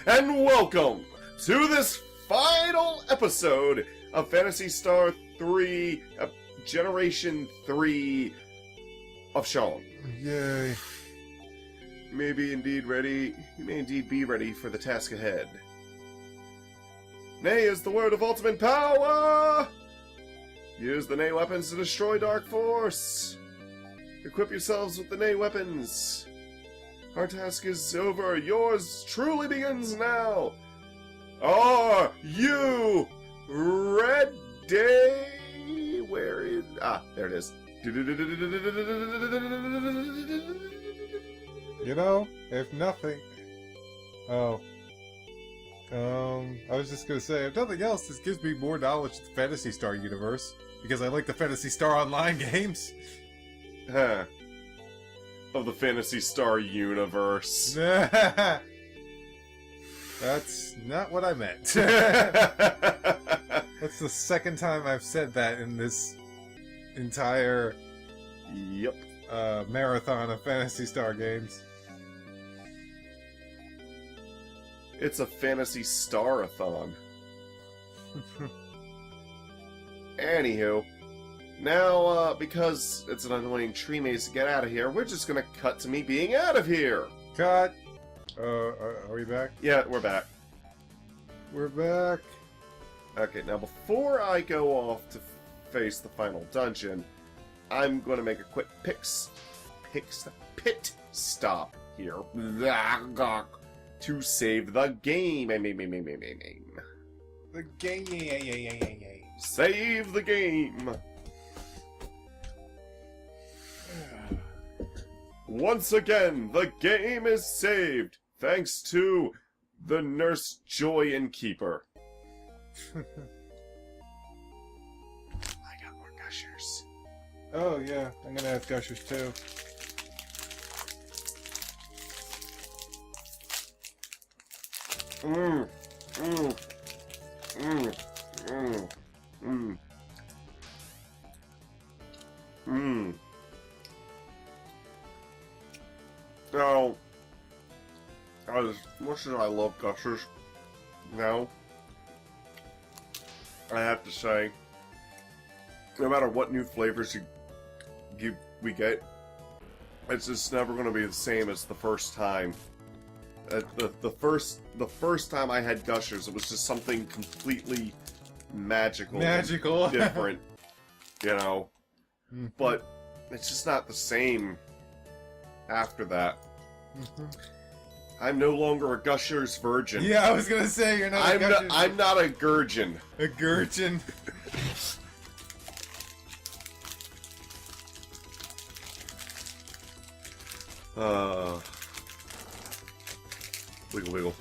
and welcome to this final episode of Phantasy Star III, Generation 3 of Sean. Yay. You may indeed be ready for the task ahead. Nay is the word of ultimate power! Use the Nay weapons to destroy Dark Force! Equip yourselves with the Nay weapons! Our task is over. Yours truly begins now. Are you ready? Where is... there it is. You know, if nothing... I was just gonna say, if nothing else, this gives me more knowledge of the Phantasy Star universe. Because I like the Phantasy Star Online games. Huh. Of the Phantasy Star universe. That's not what I meant. That's the second time I've said that in this entire marathon of Phantasy Star games. It's a Phantasy Star-a-thon. Anywho, now, because it's an annoying tree maze to get out of here, we're just gonna cut to me being out of here! Cut! Are we back? Yeah, we're back. We're back. Okay, now before I go off to face the final dungeon, I'm gonna make a quick pit stop here to save the game. The game. Save the game! Once again, the game is saved, thanks to the Nurse Joy Innkeeper. I got more gushers. Oh yeah, I'm gonna have gushers too. Now, as much as I love gushers, now, I have to say, no matter what new flavors we get, it's just never going to be the same as the first time. The first time I had gushers, it was just something completely magical, different, you know. But it's just not the same after that. I'm no longer a gushers virgin. Yeah, I was gonna say you're not. I'm not a gurgin. A gurgin. Wiggle wiggle.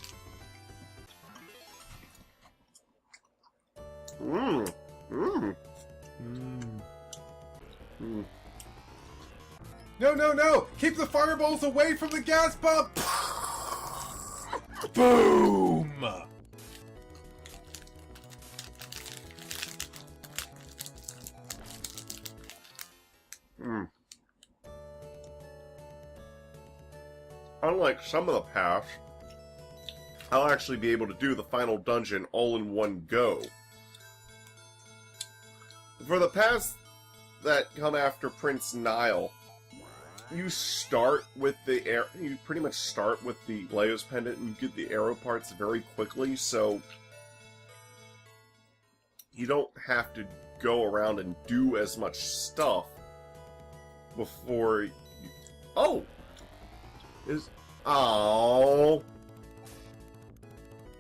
No! Keep the fireballs away from the gas pump! Boom! Unlike some of the paths, I'll actually be able to do the final dungeon all in one go. For the paths that come after Prince Nile, you pretty much start with the Leo's Pendant and get the arrow parts very quickly, so you don't have to go around and do as much stuff before you... Oh!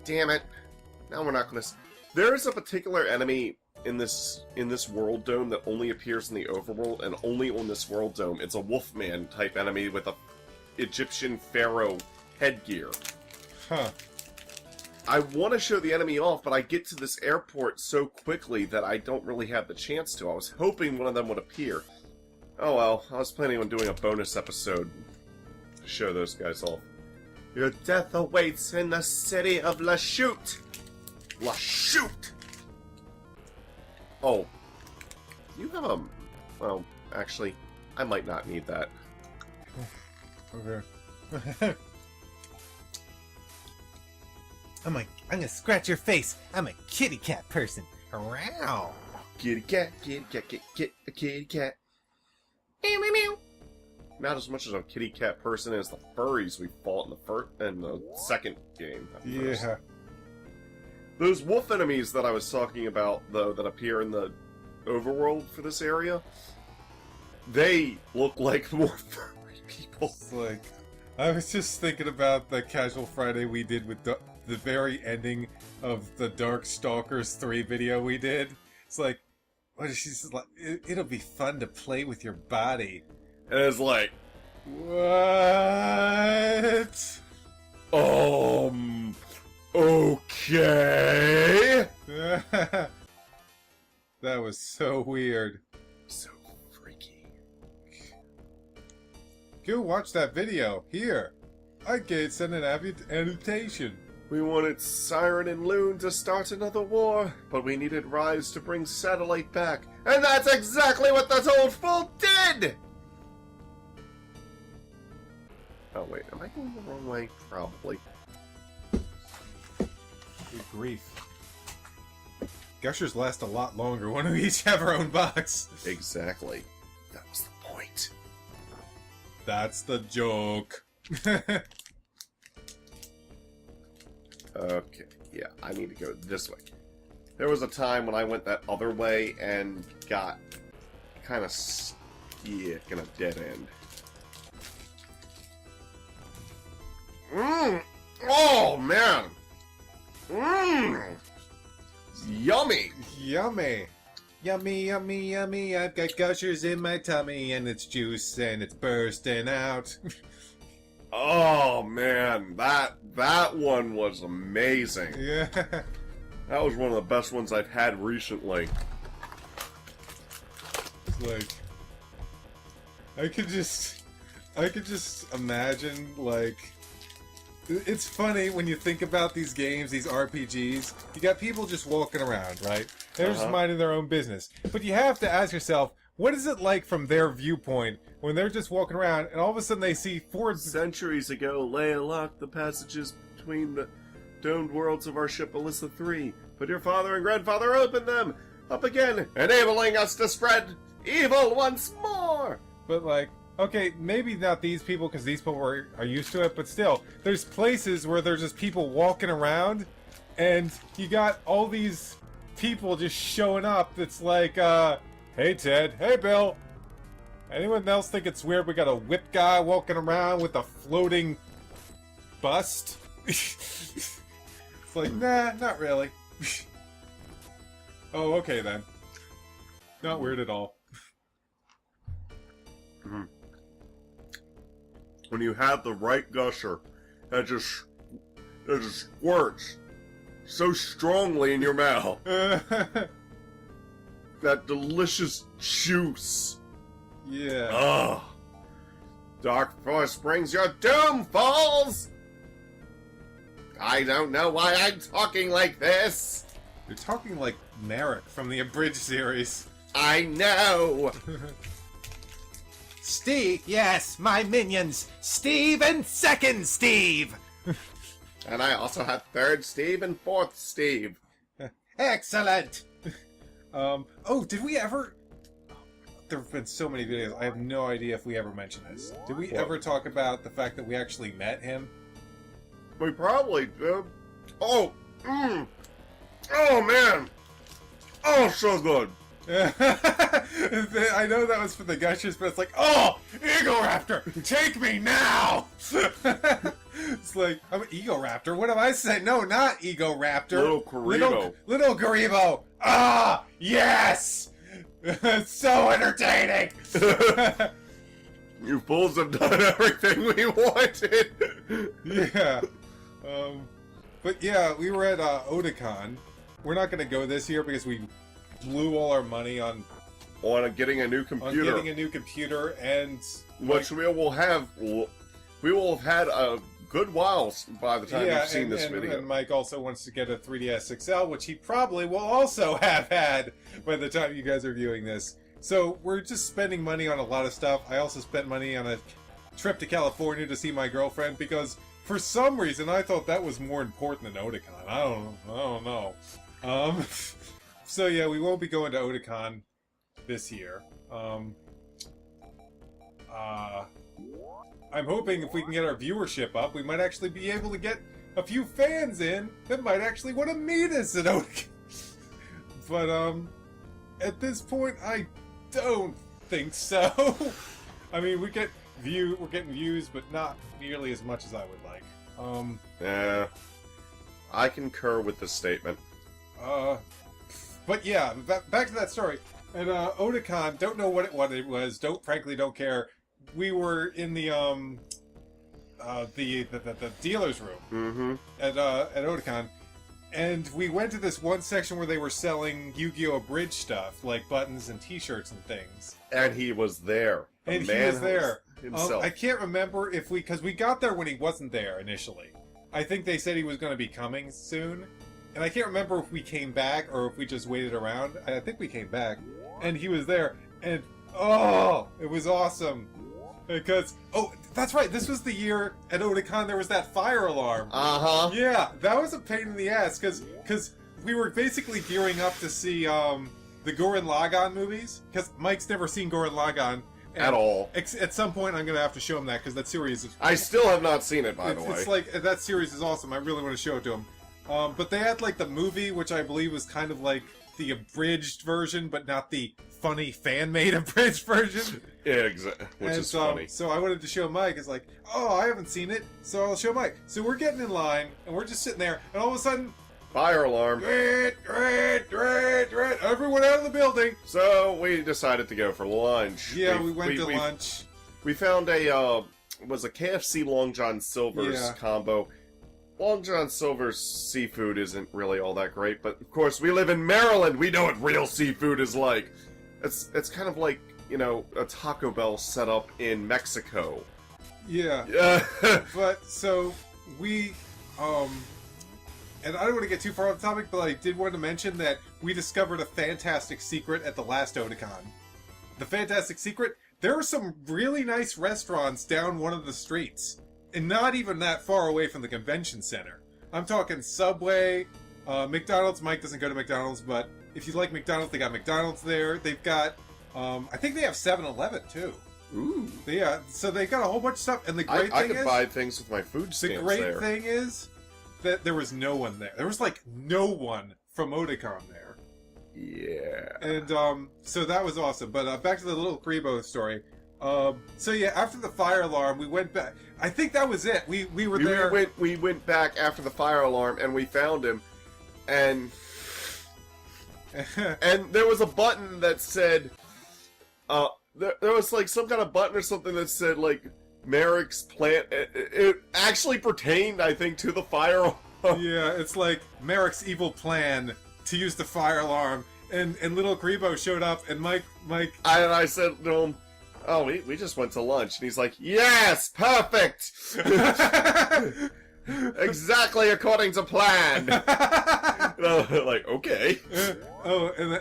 Damn it. Now we're not gonna... There's a particular enemy in this world dome that only appears in the overworld and only on this world dome. It's a Wolfman type enemy with a Egyptian pharaoh headgear. Huh. I want to show the enemy off, but I get to this airport so quickly that I don't really have the chance to. I was hoping one of them would appear. Oh well, I was planning on doing a bonus episode to show those guys off. Your death awaits in the city of La Chute! La Chute! Oh. You have a... Well, actually, I might not need that. Okay. I'm gonna scratch your face. I'm a kitty cat person. Around. Kitty cat, a kitty cat. Meow, meow, meow. Not as much as a kitty cat person as the furries we fought in the second game. Yeah. Those wolf enemies that I was talking about, though, that appear in the overworld for this area, they look like more furry people. It's like, I was just thinking about the Casual Friday we did with the very ending of the Darkstalkers 3 video we did. It's like, what is she like? It'll be fun to play with your body. And it's like, what? Okay. That was so weird. So freaky. Go watch that video. Here. I can't send an annotation. We wanted Siren and Loon to start another war, but we needed Rise to bring Satellite back. And that's exactly what that old fool did! Oh wait, am I going the wrong way? Probably. Good grief. Gushers last a lot longer. Why don't we each have our own box? Exactly. That was the point. That's the joke. Okay, yeah, I need to go this way. There was a time when I went that other way and got kind of stuck in a dead end. Oh, man! Yummy! Yummy. Yummy, yummy, yummy. I've got gushers in my tummy and it's juice and it's bursting out. Oh, man, that one was amazing. Yeah. That was one of the best ones I've had recently. It's like, I could just imagine, like, it's funny when you think about these games, these RPGs, you got people just walking around, right? They're just minding their own business. But you have to ask yourself, what is it like from their viewpoint when they're just walking around and all of a sudden they see 4 Centuries ago, Leia locked the passages between the domed worlds of our ship Alyssa III, but your father and grandfather opened them up again, enabling us to spread evil once more! But like, okay, maybe not these people because these people are used to it, but still, there's places where there's just people walking around and you got all these people just showing up that's like, hey Ted, hey Bill. Anyone else think it's weird we got a whip guy walking around with a floating bust? It's like, nah, not really. Oh, okay then. Not weird at all. When you have the right gusher, that just squirts so strongly in your mouth. That delicious juice. Yeah. Ugh. Dark force brings your doom, falls! I don't know why I'm talking like this. You're talking like Merrick from the Abridged series. I know! Steve! Yes, my minions! Steve and Second Steve! And I also have Third Steve and Fourth Steve. Excellent! Oh, did we ever... There have been so many videos, I have no idea if we ever mentioned this. Did we ever talk about the fact that we actually met him? We probably did. Oh, oh man! Oh, so good! I know that was for the Gushers, but it's like, oh! Ego Raptor! Take me now! It's like, I'm an Ego Raptor. What have I said? No, not Ego Raptor. Little Karibo. Little Karibo! Ah! Yes! So entertaining! You fools have done everything we wanted! Yeah. But yeah, we were at Otakon. We're not going to go this year because we blew all our money on getting a new computer. On getting a new computer, and which we will have had a good while by the time you've seen this video. And Mike also wants to get a 3DS XL, which he probably will also have had by the time you guys are viewing this. So we're just spending money on a lot of stuff. I also spent money on a trip to California to see my girlfriend because For some reason, I thought that was more important than Otakon. I don't know. So yeah, we won't be going to Otakon this year. I'm hoping if we can get our viewership up, we might actually be able to get a few fans in that might actually want to meet us at Otakon. But at this point, I don't think so. I mean, we're getting views, but not nearly as much as I would like. Yeah, I concur with this statement. But yeah, back to that story. At Otakon, don't know what it was. Frankly don't care. We were in the dealer's room at Otakon, and we went to this one section where they were selling Yu-Gi-Oh! Abridged stuff, like buttons and T-shirts and things. And he was there. And he was there. Himself. I can't remember because we got there when he wasn't there initially. I think they said he was going to be coming soon. And I can't remember if we came back or if we just waited around. I think we came back. And he was there. And, it was awesome. Because, that's right, this was the year at Otakon there was that fire alarm. Uh-huh. Yeah, that was a pain in the ass, because we were basically gearing up to see the Gurren Lagann movies, because Mike's never seen Gurren Lagann. At all. At some point I'm going to have to show him that, because that series is... I still have not seen it, by the way. It's like, that series is awesome, I really want to show it to him. But they had, like, the movie, which I believe was kind of like the abridged version, but not the funny fan-made abridged version. Yeah, exactly. Which is funny. So I wanted to show Mike. It's like, I haven't seen it, so I'll show Mike. So we're getting in line, and we're just sitting there, and all of a sudden... Fire alarm. Everyone out of the building. So we decided to go for lunch. Yeah, we went to lunch. We found a KFC Long John Silver's combo. Long John Silver's seafood isn't really all that great, but of course we live in Maryland. We know what real seafood is like. It's kind of like, a Taco Bell set up in Mexico. Yeah. But so we and I don't want to get too far off the topic, but I did want to mention that we discovered a fantastic secret at the last Otakon. The fantastic secret, there are some really nice restaurants down one of the streets. And not even that far away from the convention center. I'm talking Subway, McDonald's. Mike doesn't go to McDonald's, but if you like McDonald's, they got McDonald's there. They've got, I think they have 7-Eleven too. Ooh. Yeah, so they got a whole bunch of stuff. And the great thing I could buy things with my food stamps the great thing is that there was no one there. There was like no one from Otakon there. Yeah. And so that was awesome. But back to the little Kribo story. So yeah, after the fire alarm, we went back. I think that was it. We were there. We went back after the fire alarm, and we found him, and and there was a button that said, there was like some kind of button or something that said like Merrick's plant. It actually pertained, I think, to the fire alarm. Yeah, it's like Merrick's evil plan to use the fire alarm, and little Kribo showed up, and Mike. I said to him, "Oh, we just went to lunch," and he's like, "Yes, perfect, exactly according to plan." And I was like, "Okay."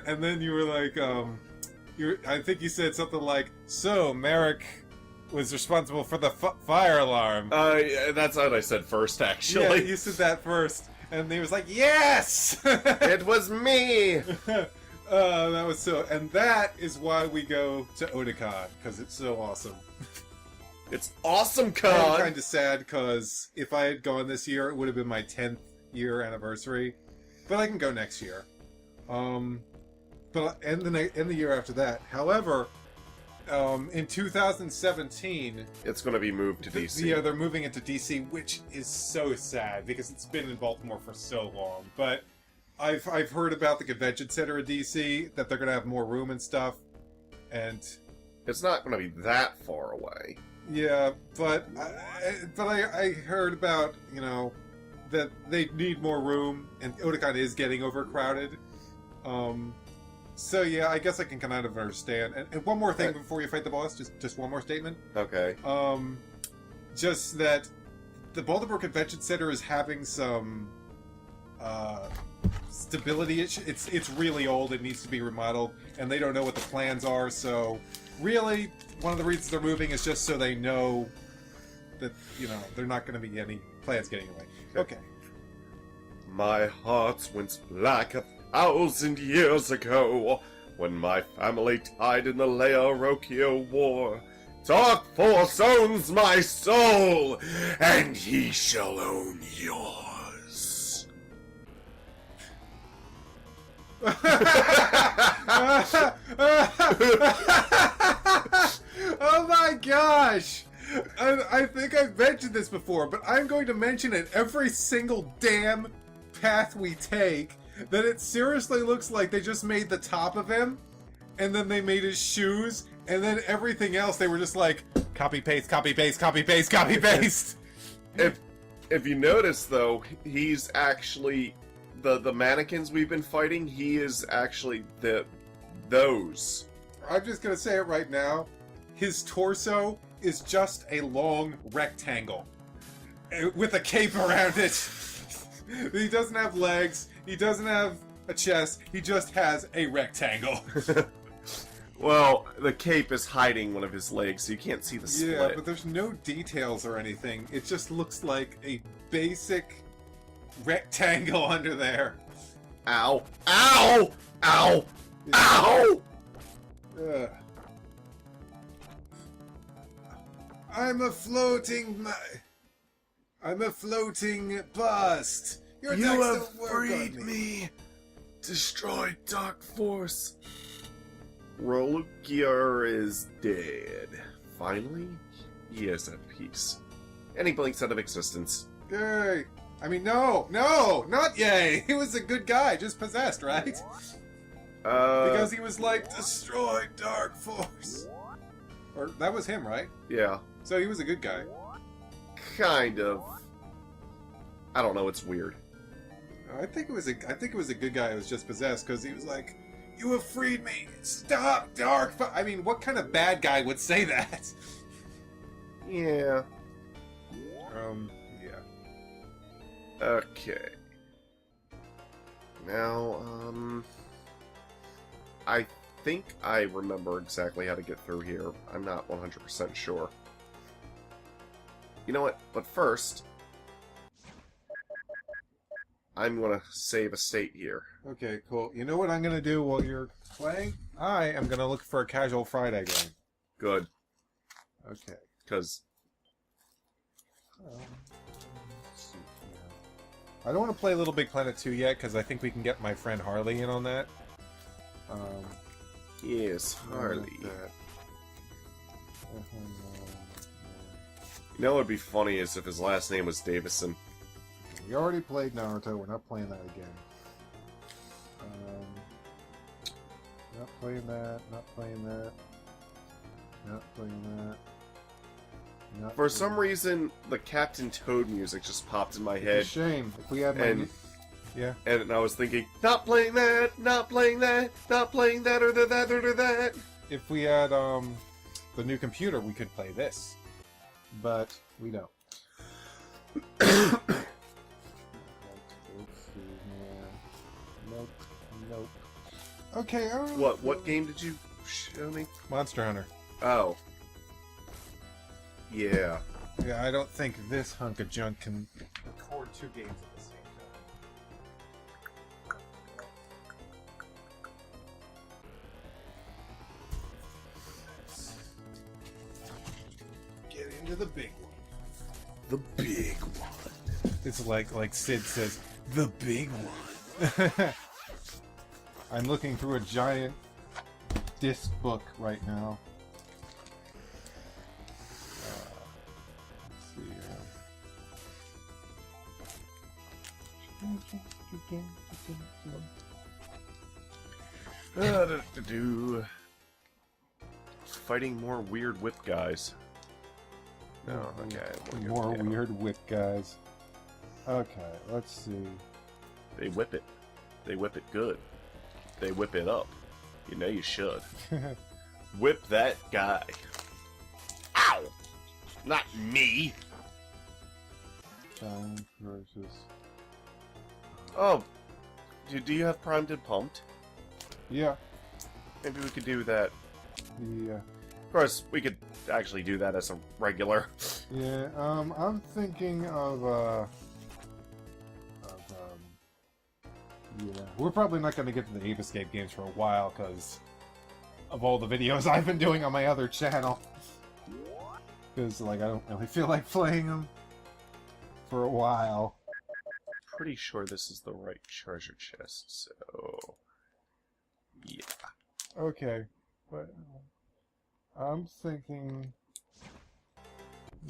And then you were like, I think you said something like, "So Merrick was responsible for the fire alarm." Yeah, that's what I said first, actually. Yeah, you said that first, and he was like, "Yes, it was me." That was so, and that is why we go to Otakon, because it's so awesome. It's awesome, con. I'm kind of sad because if I had gone this year, it would have been my 10th year anniversary. But I can go next year. But and the year after that. However, in 2017, it's going to be moved to DC. Yeah, they're moving it to DC, which is so sad because it's been in Baltimore for so long. But I've heard about the convention center in DC, that they're going to have more room and stuff, and it's not going to be that far away. Yeah, but I heard about, that they need more room, and Otakon is getting overcrowded. So yeah, I guess I can kind of understand. And one more thing before you fight the boss, just one more statement. Okay. Just that the Baltimore Convention Center is having some stability issues. It's really old. It needs to be remodeled, and they don't know what the plans are. So really, one of the reasons they're moving is just so they know that they're not going to be any plan's getting away. Okay. My heart went black 1,000 years ago when my family died in the Laorokio War. Dark Force owns my soul, and he shall own yours. Oh my gosh! I think I've mentioned this before, but I'm going to mention it every single damn path we take, that it seriously looks like they just made the top of him, and then they made his shoes, and then everything else they were just like, copy paste, copy paste, copy paste, copy paste. If you notice though, he's actually the mannequins we've been fighting, he is actually those. I'm just gonna say it right now. His torso is just a long rectangle with a cape around it. He doesn't have legs. He doesn't have a chest. He just has a rectangle. Well, the cape is hiding one of his legs, so you can't see the split. Yeah, but there's no details or anything. It just looks like a basic rectangle under there. Ow! Ow! Ow! Yeah. Ow! Ugh. I'm a floating bust. Your You decks have don't work freed on me. Destroyed Dark Force. Rolugier is dead. Finally, he is at peace. And he blinks out of existence. Yay! I mean, no, not yay. He was a good guy, just possessed, right? Because he was like, destroy Dark Force. Or that was him, right? Yeah, So he was a good guy. kind of. I don't know. It's weird. I think it was a good guy who was just possessed because he was like, "You have freed me. Stop, Dark." I mean, what kind of bad guy would say that? Yeah. Yeah. Okay. Now, I think I remember exactly how to get through here. I'm not 100% sure. You know what? But first, I'm gonna save a state here. Okay, cool. You know what I'm gonna do while you're playing? I am gonna look for a Casual Friday game. Good, Okay. because Let's see here. I don't want to play Little Big Planet 2 yet because I think we can get my friend Harley in on that. yes, Harley. That. You know what would be funny is if his last name was Davison. We already played Naruto. We're not playing that again. Not playing that. Not playing that. Not playing that. Not For playing some that. reason, the Captain Toad music just popped in my It's head. a shame. If we had my And- yeah. And I was thinking, not playing that, not playing that, not playing that, or that, or that. If we had the new computer, we could play this. But we don't. Nope. Okay. What game did you show me? Monster Hunter. Oh. Yeah. Yeah, I don't think this hunk of junk can record two games at the same time. Get into the big one. The big one. It's like Sid says, the big one. I'm looking through a giant disc book right now. Let's see Fighting more weird whip guys. No, okay. More weird whip guys. Okay, let's see. They whip it. They whip it good. They whip it up. You know you should. Whip that guy. Ow! Not me! Time versus. Oh, do you have Primed and Pumped? Yeah. Maybe we could do that. The Of course, we could actually do that as a regular. Yeah, I'm thinking of, yeah, we're probably not going to get to the Ape Escape games for a while, because of all the videos I've been doing on my other channel. Because, like, I don't really feel like playing them for a while. Pretty sure this is the right treasure chest, so... yeah. Okay, but I'm thinking...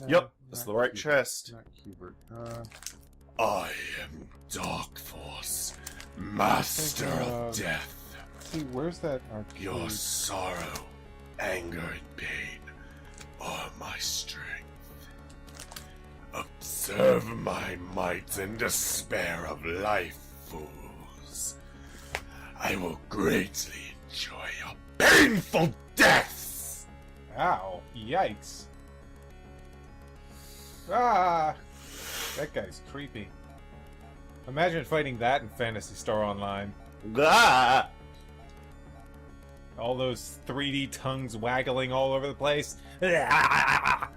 No, Yep, this is not the right Hubert, chest. Not Hubert. I am Dark Force, Master of Death. See, where's that arcade? Your sorrow, anger, and pain are my strength. Observe my might and despair of life, fools. I will greatly enjoy your painful deaths! Ow! Yikes! Ah! That guy's creepy. Imagine fighting that in Phantasy Star Online. Ah! All those 3D tongues waggling all over the place. Ah!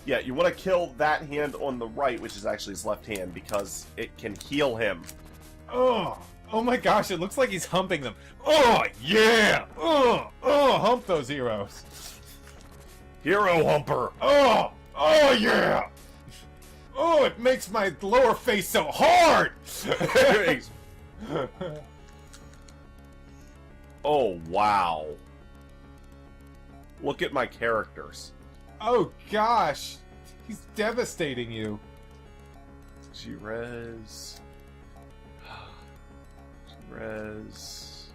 Yeah, you want to kill that hand on the right, which is actually his left hand, because it can heal him. Oh! Oh my gosh, it looks like he's humping them. Oh, yeah! Oh, hump those heroes. Hero Humper! Oh! Oh, yeah! Oh, it makes my lower face so hard! Oh, wow. Look at my characters. Oh, gosh! He's devastating you. G-Rez. G-Rez.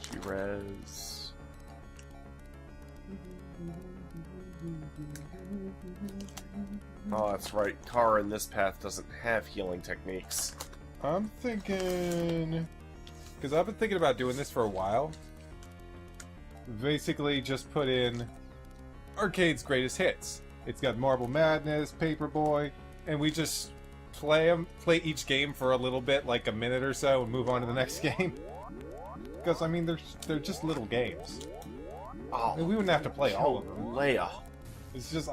G-Rez. Oh, that's right. Kara in this path doesn't have healing techniques. I'm thinking... Because I've been thinking about doing this for a while. Basically, just put in Arcade's greatest hits. It's got Marble Madness, Paperboy, and we just play each game for a little bit, like a minute or so, and move on to the next game. Because, I mean, they're just little games. Oh, And we wouldn't have to play all of them. Leia. It's just,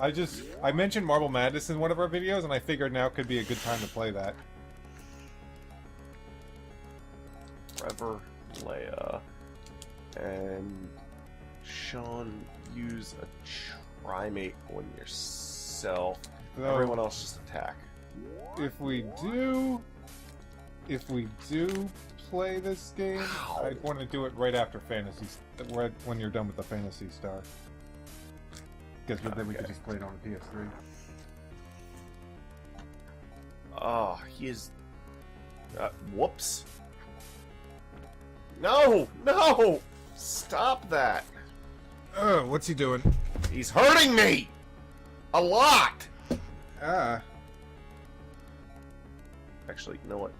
I mentioned Marble Madness in one of our videos, and I figured now could be a good time to play that. Trevor, Leia, and Sean, use a Trimate on yourself. So, Everyone else just attack. if we do play this game, Ow. I'd want to do it right after right when you're done with the Phantasy Star. Because then we could just play it on the PS3. Oh, he is... whoops. No! No! Stop that! Oh, what's he doing? He's hurting me! A lot! Ah. Actually, you know what?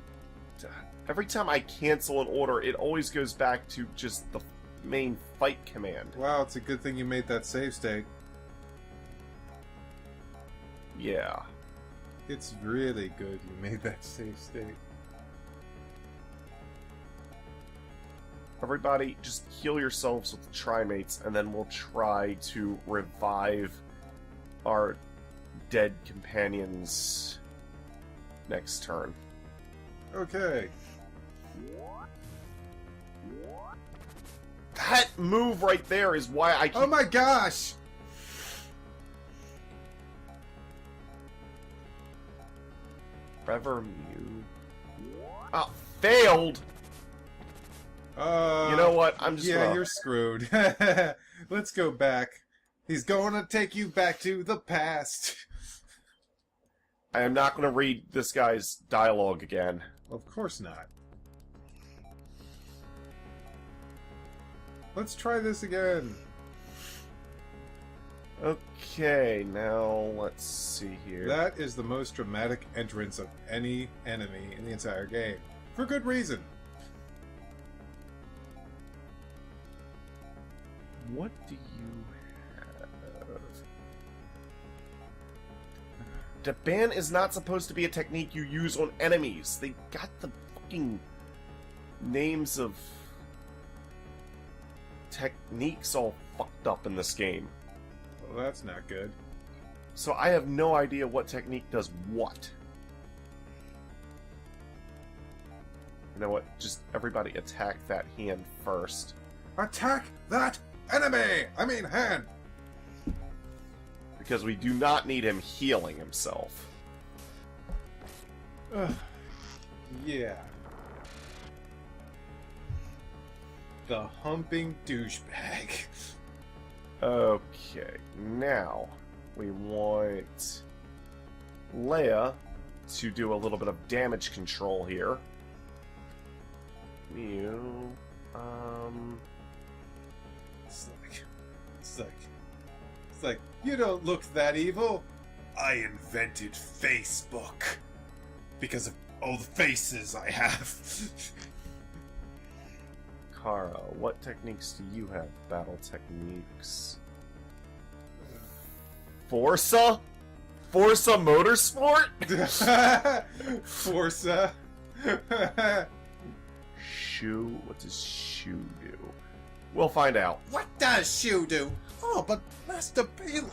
Every time I cancel an order, it always goes back to just the main fight command. Wow, it's a good thing you made that save state. Yeah. It's really good you made that save state. Everybody, just heal yourselves with the Trimates, and then we'll try to revive our dead companions next turn. Okay. That move right there is why I keep... Oh my gosh! Trevor Mew... Oh, failed! You know what? I'm just Yeah, you're screwed. Let's go back. He's going to take you back to the past. I am not going to read this guy's dialogue again. Of course not. Let's try this again. Okay, now let's see here. That is the most dramatic entrance of any enemy in the entire game. For good reason. What do you have? The ban is not supposed to be a technique you use on enemies. They got the fucking names of techniques all fucked up in this game. Well, that's not good. So I have no idea what technique does what. You know what? Just everybody attack that hand first. Attack that enemy! I mean hand! Because we do not need him healing himself. Yeah. The humping douchebag. Okay, now we want Leia to do a little bit of damage control here. You, It's like, you don't look that evil. I invented Facebook. Because of all the faces I have. Kara, what techniques do you have? Battle techniques. Forza? Forza Motorsport? Forza. Shoe? What does shoe do? We'll find out. What does Shoe do? Oh, but Master Bale.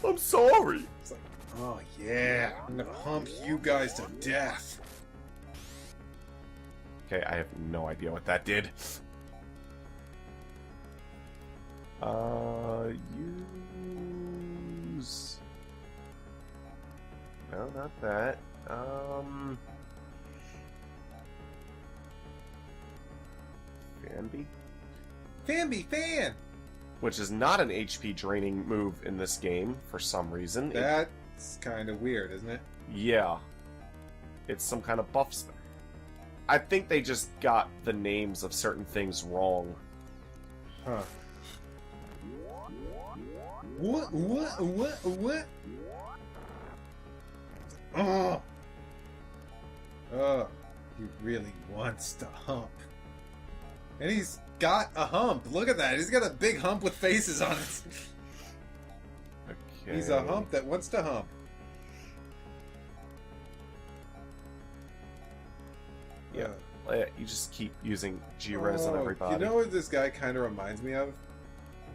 I'm sorry. It's like, oh yeah, I'm gonna hump you guys to death. Okay, I have no idea what that did. Use... No, not that. Fanby? Fanby fan! Which is not an HP draining move in this game, for some reason. That's kind of weird, isn't it? Yeah. It's some kind of buff... I think they just got the names of certain things wrong. Huh. What? Oh, he really wants to hump. And he's got a hump. Look at that. He's got a big hump with faces on it. Okay. He's a hump that wants to hump. Yeah. You just keep using G-Res on everybody. You know what this guy kind of reminds me of?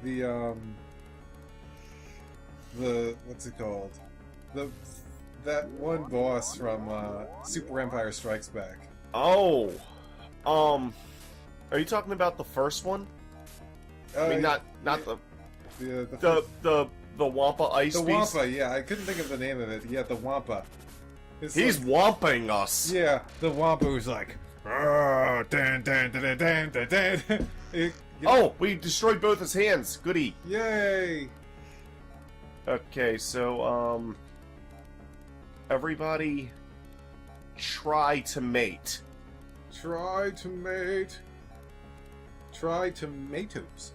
The what's it called? That one boss from Super Empire Strikes Back. Oh, are you talking about the first one? I mean, not the Wampa Ice the Beast? Wampa, yeah, I couldn't think of the name of it. Yeah, the Wampa. He's wamping us. Yeah, the Wampa who's like, oh, Oh, we destroyed both his hands. Goody. Yay! Okay, so everybody, try to mate. Try to mate. Try tomatoes.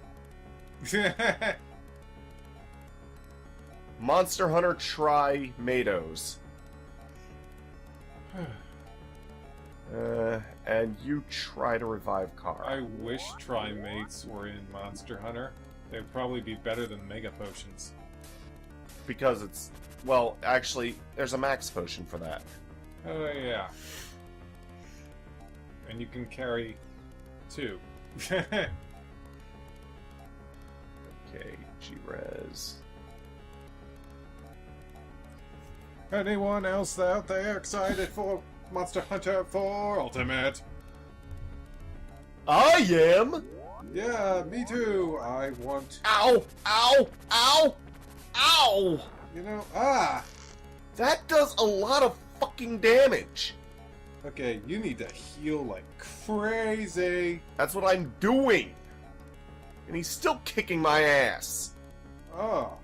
Monster Hunter try Matos. And you try to revive Kara. I wish Tri-Mates were in Monster Hunter. They'd probably be better than Mega Potions. Because it's... Well, actually, there's a max potion for that. Oh, yeah. And you can carry 2. Okay, G-Res. Anyone else out there excited for Monster Hunter 4 Ultimate? I am! Yeah, me too. I want... Ow! Ow! Ow! Ow! You know, That does a lot of fucking damage! Okay, you need to heal like crazy. That's what I'm doing! And he's still kicking my ass! Oh.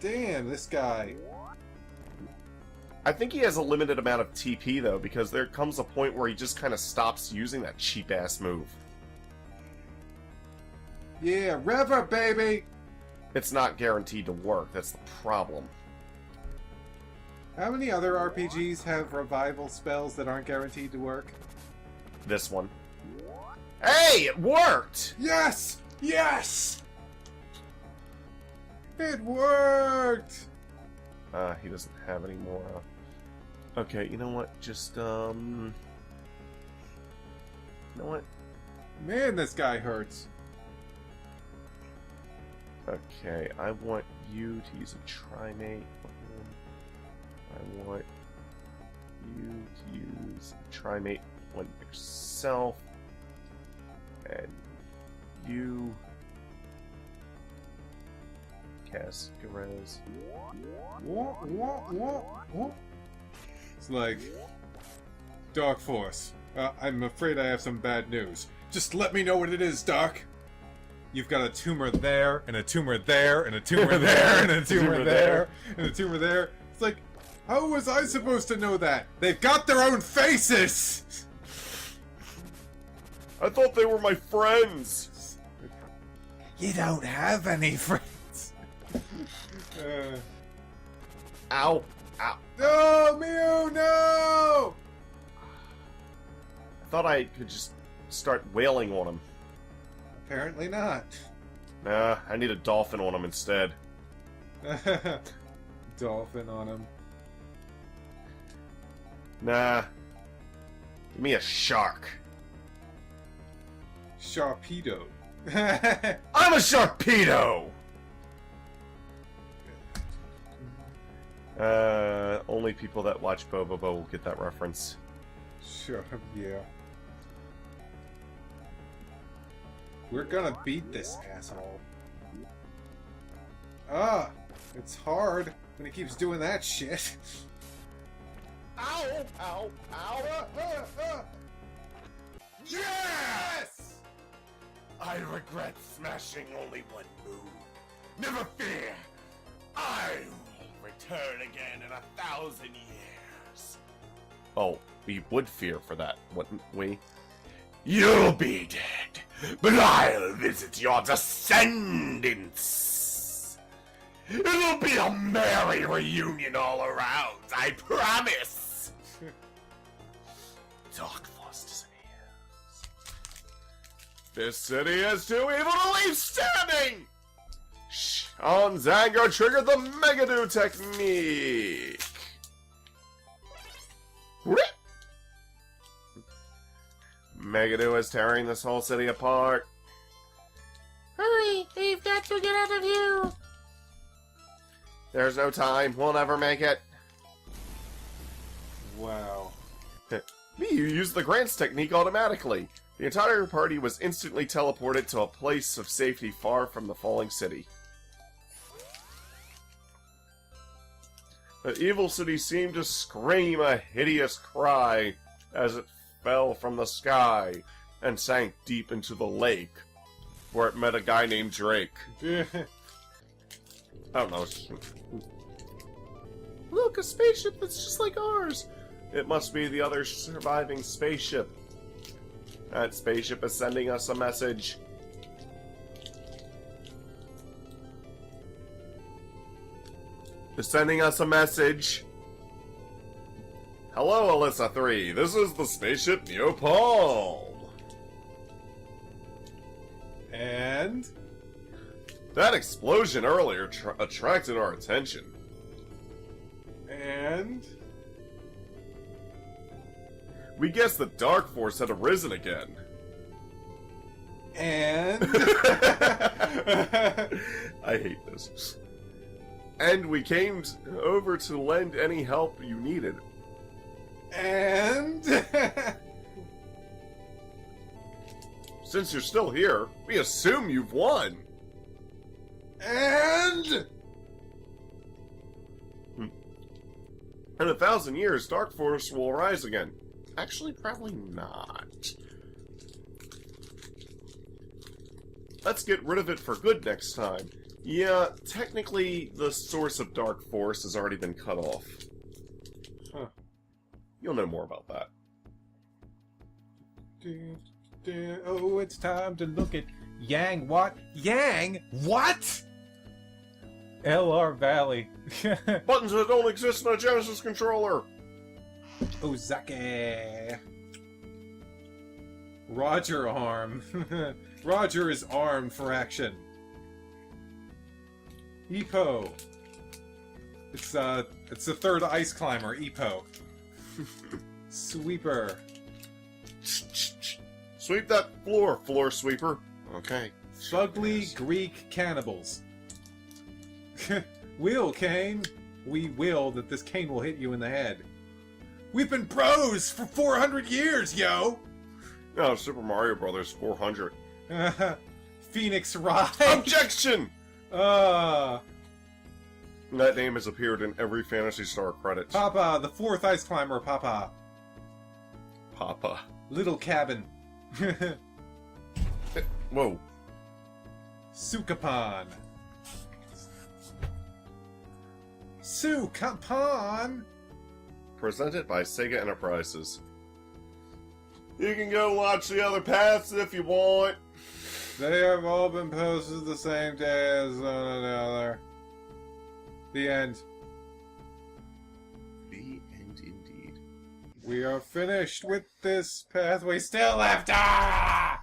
Damn, this guy. I think he has a limited amount of TP, though, because there comes a point where he just kind of stops using that cheap-ass move. Yeah, Rever, baby! It's not guaranteed to work, that's the problem. How many other RPGs have revival spells that aren't guaranteed to work? This one. Hey, it worked! Yes! Yes! It worked! He doesn't have any more. Okay, you know what? Just, You know what? Man, this guy hurts. Okay, I want you to use a trimate. I want you to use a trimate on yourself. And you cast Garez. It's like, Dark Force, I'm afraid I have some bad news. Just let me know what it is, Doc. You've got a tumor there, and a tumor there, and a tumor there, and a tumor there, and a tumor there. It's like, how was I supposed to know that? They've got their own faces! I thought they were my friends! You don't have any friends. Ow! Ow! No, Mew, no! I thought I could just start wailing on him. Apparently not. Nah, I need a dolphin on him instead. Dolphin on him. Nah. Give me a shark. Sharpedo. I'm a Sharpedo! Only people that watch Bobobo will get that reference. Sure, yeah. We're gonna beat this asshole. Ah! It's hard when he keeps doing that shit. Ow! Ow! Ow! Yes! I regret smashing only one move. Never fear! I will return again in 1,000 years. Oh, we would fear for that, wouldn't we? You'll be dead, but I'll visit your descendants. It'll be a merry reunion all around, I promise. Dark Force disappears. This city is too evil to leave standing! Sean's anger triggered the Megadu technique! Megadu is tearing this whole city apart. Hurry! We've got to get out of here! There's no time. We'll never make it. Wow. You used the grants technique automatically. The entire party was instantly teleported to a place of safety far from the falling city. The evil city seemed to scream a hideous cry as it fell from the sky and sank deep into the lake, where it met a guy named Drake. I don't know. Look, a spaceship that's just like ours. It must be the other surviving spaceship. That spaceship is sending us a message. It's sending us a message. Hello, Alyssa 3. This is the spaceship Neopalm. And? That explosion earlier attracted our attention. And? We guessed the Dark Force had arisen again. And? I hate this. And we came over to lend any help you needed. And? Since you're still here, we assume you've won. And? In 1,000 years, Dark Force will arise again. Actually, probably not. Let's get rid of it for good next time. Yeah, technically, the source of Dark Force has already been cut off. Huh. You'll know more about that. Oh, it's time to look at Yang what? Yang what? LR Valley. Buttons that don't exist in a Genesis controller! Ozaki. Roger arm. Roger is armed for action. Epo. It's the third ice climber, Epo. Sweeper. Sweep that floor, floor sweeper. Okay. Fugly Greek cannibals. Will, Kane. We will that this cane will hit you in the head. We've been pros for 400 years, yo! No, Super Mario Brothers 400. Phoenix Ride. Objection! Uh, That name has appeared in every Phantasy Star credits. Papa, the fourth ice climber, Papa. Papa. Little cabin. Whoa. Sukapan. Sukapan! Presented by Sega Enterprises. You can go watch the other paths if you want. They have all been posted the same day as one another. The end. The end indeed. We are finished with this pathway still left. Ah!